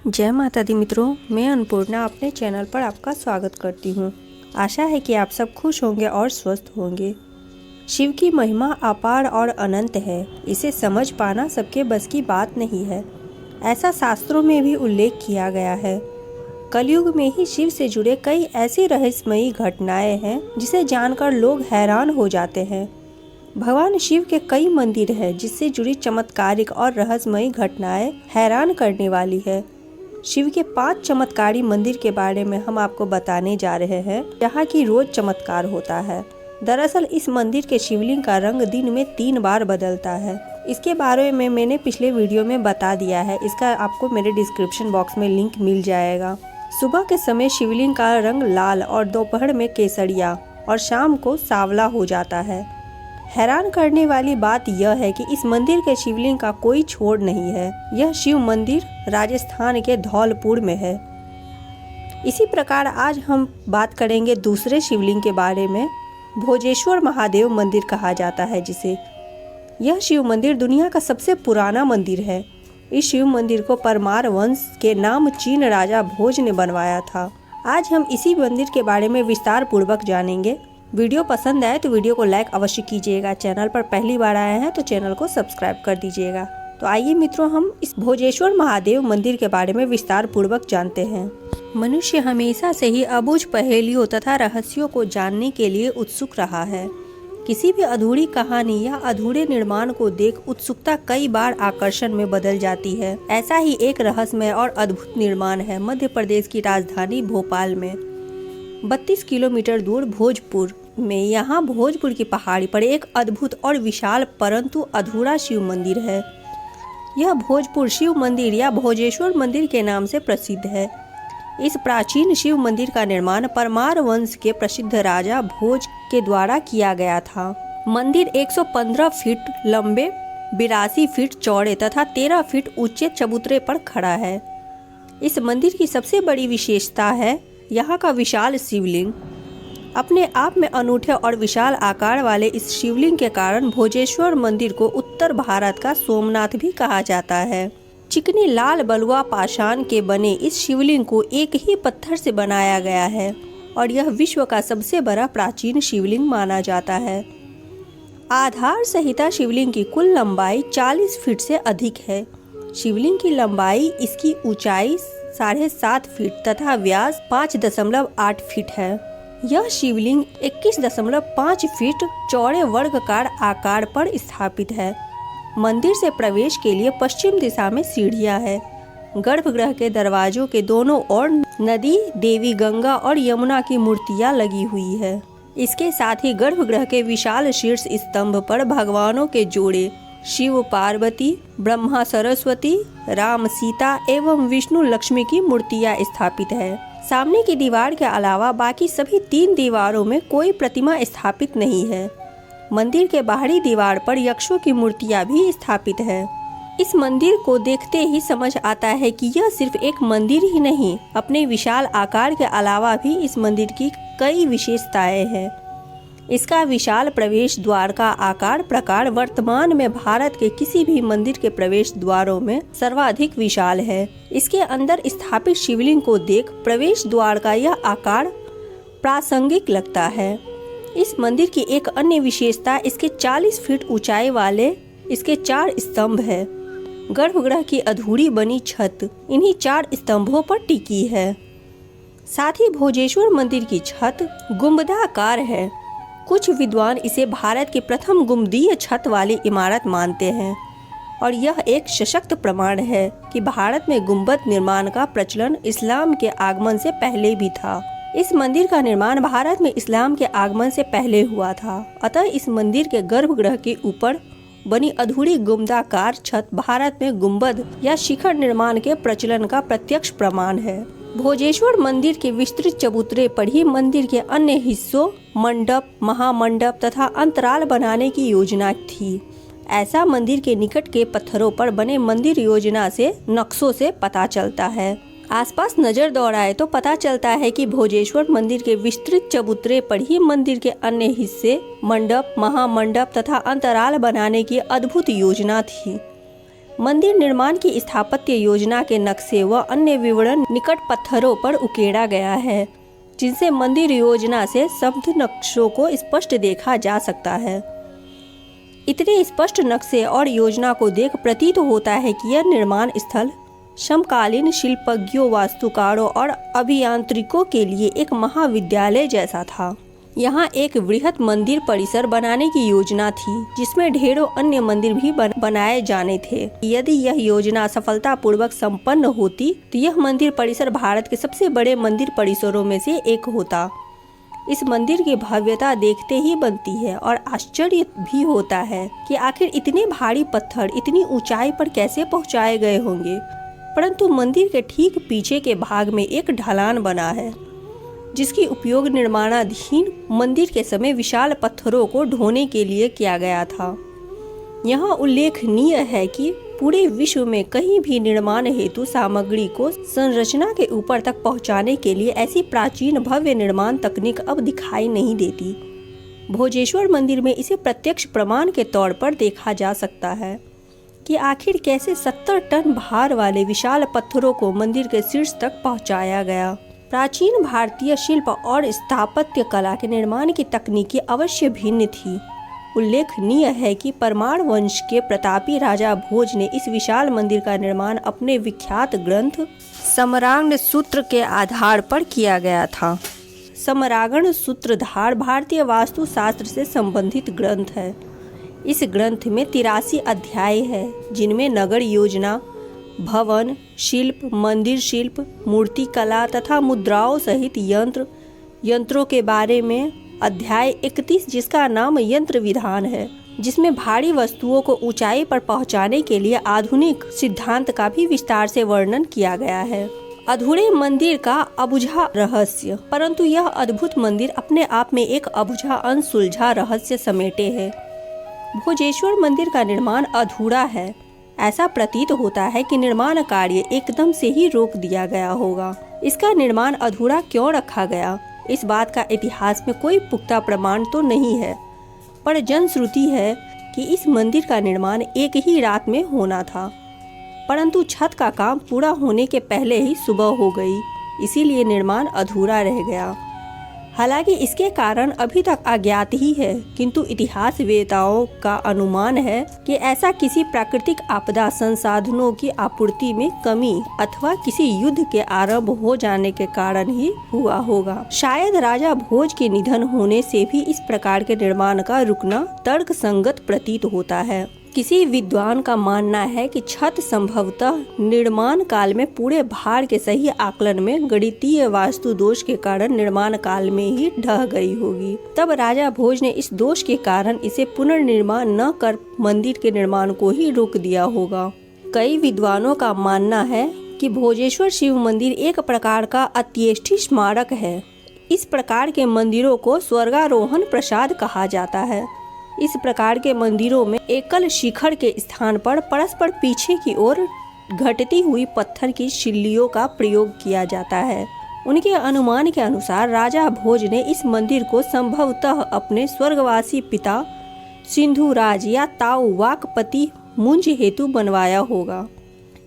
जय माता दी मित्रों, मैं अन्नपूर्णा अपने चैनल पर आपका स्वागत करती हूँ। आशा है कि आप सब खुश होंगे और स्वस्थ होंगे। शिव की महिमा अपार और अनंत है। इसे समझ पाना सबके बस की बात नहीं है। ऐसा शास्त्रों में भी उल्लेख किया गया है। कलयुग में ही शिव से जुड़े कई ऐसी रहस्यमयी घटनाएं हैं जिसे जानकर लोग हैरान हो जाते हैं। भगवान शिव के कई मंदिर हैं जिससे जुड़ी चमत्कारिक और रहस्यमयी घटनाएं हैरान करने वाली है। शिव के 5 चमत्कारी मंदिर के बारे में हम आपको बताने जा रहे हैं जहाँ की रोज चमत्कार होता है। दरअसल इस मंदिर के शिवलिंग का रंग दिन में 3 बार बदलता है। इसके बारे में मैंने पिछले वीडियो में बता दिया है, इसका आपको मेरे डिस्क्रिप्शन बॉक्स में लिंक मिल जाएगा। सुबह के समय शिवलिंग का रंग लाल और दोपहर में केसरिया और शाम को सांवला हो जाता है। हैरान करने वाली बात यह है कि इस मंदिर के शिवलिंग का कोई छोर नहीं है। यह शिव मंदिर राजस्थान के धौलपुर में है। इसी प्रकार आज हम बात करेंगे दूसरे शिवलिंग के बारे में। भोजेश्वर महादेव मंदिर कहा जाता है जिसे। यह शिव मंदिर दुनिया का सबसे पुराना मंदिर है। इस शिव मंदिर को परमार वंश के नाम चीन राजा भोज ने बनवाया था। आज हम इसी मंदिर के बारे में विस्तार पूर्वक जानेंगे। वीडियो पसंद आए तो वीडियो को लाइक अवश्य कीजिएगा। चैनल पर पहली बार आए हैं तो चैनल को सब्सक्राइब कर दीजिएगा। तो आइए मित्रों, हम इस भोजेश्वर महादेव मंदिर के बारे में विस्तार पूर्वक जानते हैं। मनुष्य हमेशा से ही अबूझ पहेलियों तथा रहस्यों को जानने के लिए उत्सुक रहा है। किसी भी अधूरी कहानी या अधूरे निर्माण को देख उत्सुकता कई बार आकर्षण में बदल जाती है। ऐसा ही एक रहस्यमय और अद्भुत निर्माण है मध्य प्रदेश की राजधानी भोपाल में 32 किलोमीटर दूर भोजपुर में। यहाँ भोजपुर की पहाड़ी पर एक अद्भुत और विशाल परंतु अधूरा शिव मंदिर है। यह भोजपुर शिव मंदिर या भोजेश्वर मंदिर के नाम से प्रसिद्ध है। इस प्राचीन शिव मंदिर का निर्माण परमार वंश के प्रसिद्ध राजा भोज के द्वारा किया गया था। मंदिर 115 फीट लंबे, 82 फीट चौड़े तथा 13 फीट ऊंचे चबूतरे पर खड़ा है। इस मंदिर की सबसे बड़ी विशेषता है यहाँ का विशाल शिवलिंग। अपने आप में अनूठे और विशाल आकार वाले इस शिवलिंग के कारण भोजेश्वर मंदिर को उत्तर भारत का सोमनाथ भी कहा जाता है। चिकनी लाल बलुआ पाषाण के बने इस शिवलिंग को एक ही पत्थर से बनाया गया है और यह विश्व का सबसे बड़ा प्राचीन शिवलिंग माना जाता है। आधार संहिता शिवलिंग की कुल लंबाई 40 फीट से अधिक है। शिवलिंग की लंबाई, इसकी ऊंचाई 7.5 फीट तथा व्यास 5.8 फीट है। यह शिवलिंग 21.5 फीट चौड़े वर्गाकार आकार पर स्थापित है। मंदिर से प्रवेश के लिए पश्चिम दिशा में सीढ़ियां हैं। गर्भगृह के दरवाजों के दोनों ओर नदी, देवी गंगा और यमुना की मूर्तियां लगी हुई है। इसके साथ ही गर्भगृह के विशाल शीर्ष स्तंभ पर भगवानों के जोड़े शिव पार्वती, ब्रह्मा सरस्वती, राम सीता एवं विष्णु लक्ष्मी की मूर्तियां स्थापित है। सामने की दीवार के अलावा बाकी सभी 3 दीवारों में कोई प्रतिमा स्थापित नहीं है। मंदिर के बाहरी दीवार पर यक्षों की मूर्तियां भी स्थापित है। इस मंदिर को देखते ही समझ आता है कि यह सिर्फ एक मंदिर ही नहीं, अपने विशाल आकार के अलावा भी इस मंदिर की कई विशेषताएं हैं। इसका विशाल प्रवेश द्वार का आकार प्रकार वर्तमान में भारत के किसी भी मंदिर के प्रवेश द्वारों में सर्वाधिक विशाल है। इसके अंदर स्थापित शिवलिंग को देख प्रवेश द्वार का यह आकार प्रासंगिक लगता है। इस मंदिर की एक अन्य विशेषता इसके 40 फीट ऊंचाई वाले इसके 4 स्तंभ है। गर्भगृह की अधूरी बनी छत इन्हीं 4 स्तंभों पर टिकी है। साथ ही भोजेश्वर मंदिर की छत गुंबदाकार है। कुछ विद्वान इसे भारत की प्रथम गुंबदीय छत वाली इमारत मानते हैं और यह एक सशक्त प्रमाण है कि भारत में गुंबद निर्माण का प्रचलन इस्लाम के आगमन से पहले भी था। इस मंदिर का निर्माण भारत में इस्लाम के आगमन से पहले हुआ था। अतः इस मंदिर के गर्भगृह के ऊपर बनी अधूरी गुंबदाकार छत भारत में गुंबद या शिखर निर्माण के प्रचलन का प्रत्यक्ष प्रमाण है। भोजेश्वर मंदिर के विस्तृत चबूतरे पर ही मंदिर के अन्य हिस्सों मंडप, महामंडप तथा अंतराल बनाने की योजना थी। ऐसा मंदिर के निकट के पत्थरों पर बने मंदिर योजना से नक्शों से पता चलता है। आसपास नजर दौड़ाए तो पता चलता है कि भोजेश्वर मंदिर के विस्तृत चबूतरे पर ही मंदिर के अन्य हिस्से मंडप, महामंडप तथा अंतराल बनाने की अद्भुत योजना थी। मंदिर निर्माण की स्थापत्य योजना के नक्शे व अन्य विवरण निकट पत्थरों पर उकेरा गया है, जिनसे मंदिर योजना से स्तब्ध नक्शों को स्पष्ट देखा जा सकता है। इतने स्पष्ट नक्शे और योजना को देख प्रतीत होता है कि यह निर्माण स्थल समकालीन शिल्पज्ञों, वास्तुकारों और अभियांत्रिकों के लिए एक महाविद्यालय जैसा था। यहाँ एक वृहत मंदिर परिसर बनाने की योजना थी, जिसमें ढेरों अन्य मंदिर भी बनाए जाने थे। यदि यह योजना सफलतापूर्वक संपन्न होती तो यह मंदिर परिसर भारत के सबसे बड़े मंदिर परिसरों में से एक होता। इस मंदिर की भव्यता देखते ही बनती है और आश्चर्य भी होता है कि आखिर इतने भारी पत्थर इतनी ऊंचाई पर कैसे पहुंचाए गए होंगे। परंतु मंदिर के ठीक पीछे के भाग में एक ढलान बना है, जिसकी उपयोग निर्माणाधीन मंदिर के समय विशाल पत्थरों को ढोने के लिए किया गया था। यहाँ उल्लेखनीय है कि पूरे विश्व में कहीं भी निर्माण हेतु सामग्री को संरचना के ऊपर तक पहुँचाने के लिए ऐसी प्राचीन भव्य निर्माण तकनीक अब दिखाई नहीं देती। भोजेश्वर मंदिर में इसे प्रत्यक्ष प्रमाण के तौर पर देखा जा सकता है कि आखिर कैसे 70 टन भार वाले विशाल पत्थरों को मंदिर के शीर्ष तक पहुंचाया गया। प्राचीन भारतीय शिल्प और स्थापत्य कला के निर्माण की तकनीकी अवश्य भिन्न थी। उल्लेखनीय है कि परमार वंश के प्रतापी राजा भोज ने इस विशाल मंदिर का निर्माण अपने विख्यात ग्रंथ सम्रागण सूत्र के आधार पर किया गया था। सम्रागण सूत्रधार भारतीय वास्तुशास्त्र से संबंधित ग्रंथ है। इस ग्रंथ में 83 अध्याय है, जिनमें नगर योजना, भवन शिल्प, मंदिर शिल्प, मूर्ति कला तथा मुद्राओं सहित यंत्रों के बारे में अध्याय 31, जिसका नाम यंत्र विधान है, जिसमें भारी वस्तुओं को ऊंचाई पर पहुंचाने के लिए आधुनिक सिद्धांत का भी विस्तार से वर्णन किया गया है। अधूरे मंदिर का अबुझा रहस्य। परंतु यह अद्भुत मंदिर अपने आप में एक अबुझा अनसुलझा रहस्य समेटे है। भोजेश्वर मंदिर का निर्माण अधूरा है। ऐसा प्रतीत होता है कि निर्माण कार्य एकदम से ही रोक दिया गया होगा। इसका निर्माण अधूरा क्यों रखा गया, इस बात का इतिहास में कोई पुख्ता प्रमाण तो नहीं है, पर जनश्रुति है कि इस मंदिर का निर्माण एक ही रात में होना था, परंतु छत का काम पूरा होने के पहले ही सुबह हो गई, इसीलिए निर्माण अधूरा रह गया। हालांकि इसके कारण अभी तक अज्ञात ही है, किंतु इतिहासवेताओं का अनुमान है कि ऐसा किसी प्राकृतिक आपदा, संसाधनों की आपूर्ति में कमी अथवा किसी युद्ध के आरंभ हो जाने के कारण ही हुआ होगा। शायद राजा भोज के निधन होने से भी इस प्रकार के निर्माण का रुकना तर्कसंगत प्रतीत होता है। किसी विद्वान का मानना है कि छत संभवतः निर्माण काल में पूरे भार के सही आकलन में गणितीय वास्तु दोष के कारण निर्माण काल में ही ढह गई होगी। तब राजा भोज ने इस दोष के कारण इसे पुनर्निर्माण न कर मंदिर के निर्माण को ही रोक दिया होगा। कई विद्वानों का मानना है कि भोजेश्वर शिव मंदिर एक प्रकार का अंत्येष्टि स्मारक है। इस प्रकार के मंदिरों को स्वर्गारोहण प्रसाद कहा जाता है। इस प्रकार के मंदिरों में एकल शिखर के स्थान पर परस्पर पीछे की ओर घटती हुई पत्थर की शिल्लियों का प्रयोग किया जाता है। उनके अनुमान के अनुसार राजा भोज ने इस मंदिर को संभवतः अपने स्वर्गवासी पिता सिंधुराज या ताऊ वाकपति मुंज हेतु बनवाया होगा।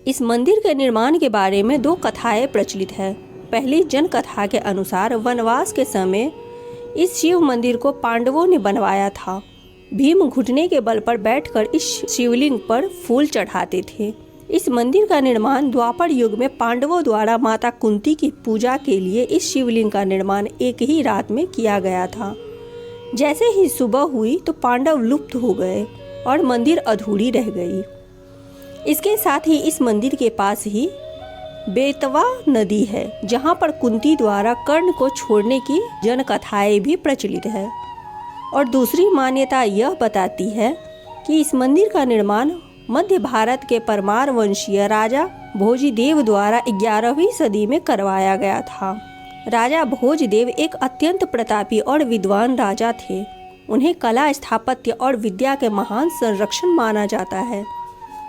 इस मंदिर के निर्माण के बारे में 2 कथाएं प्रचलित है। पहली जन कथा के अनुसार वनवास के समय इस शिव मंदिर को पांडवों ने बनवाया था। भीम घुटने के बल पर बैठकर इस शिवलिंग पर फूल चढ़ाते थे। इस मंदिर का निर्माण द्वापर युग में पांडवों द्वारा माता कुंती की पूजा के लिए इस शिवलिंग का निर्माण एक ही रात में किया गया था। जैसे ही सुबह हुई तो पांडव लुप्त हो गए और मंदिर अधूरी रह गई। इसके साथ ही इस मंदिर के पास ही बेतवा नदी है, जहाँ पर कुंती द्वारा कर्ण को छोड़ने की जनकथाएं भी प्रचलित है। और दूसरी मान्यता यह बताती है कि इस मंदिर का निर्माण मध्य भारत के परमार वंशीय राजा भोजदेव द्वारा 11वीं सदी में करवाया गया था। राजा भोजदेव एक अत्यंत प्रतापी और विद्वान राजा थे। उन्हें कला, स्थापत्य और विद्या के महान संरक्षण माना जाता है,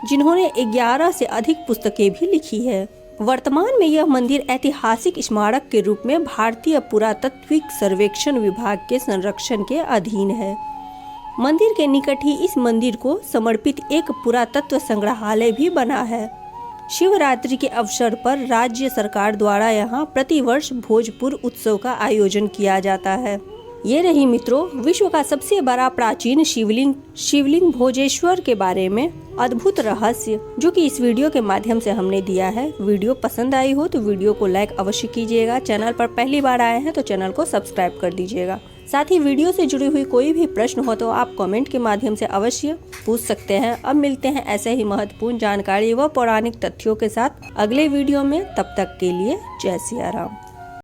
जिन्होंने 11 से अधिक पुस्तकें भी लिखी है। वर्तमान में यह मंदिर ऐतिहासिक स्मारक के रूप में भारतीय पुरातत्विक सर्वेक्षण विभाग के संरक्षण के अधीन है। मंदिर के निकट ही इस मंदिर को समर्पित एक पुरातत्व संग्रहालय भी बना है। शिवरात्रि के अवसर पर राज्य सरकार द्वारा यहाँ प्रतिवर्ष भोजपुर उत्सव का आयोजन किया जाता है। ये रही मित्रों विश्व का सबसे बड़ा प्राचीन शिवलिंग भोजेश्वर के बारे में अद्भुत रहस्य, जो कि इस वीडियो के माध्यम से हमने दिया है। वीडियो पसंद आई हो तो वीडियो को लाइक अवश्य कीजिएगा। चैनल पर पहली बार आए हैं तो चैनल को सब्सक्राइब कर दीजिएगा। साथ ही वीडियो से जुड़ी हुई कोई भी प्रश्न हो तो आप कमेंट के माध्यम से अवश्य पूछ सकते हैं। अब मिलते हैं ऐसे ही महत्वपूर्ण जानकारी व पौराणिक तथ्यों के साथ अगले वीडियो में। तब तक के लिए जय सिया राम।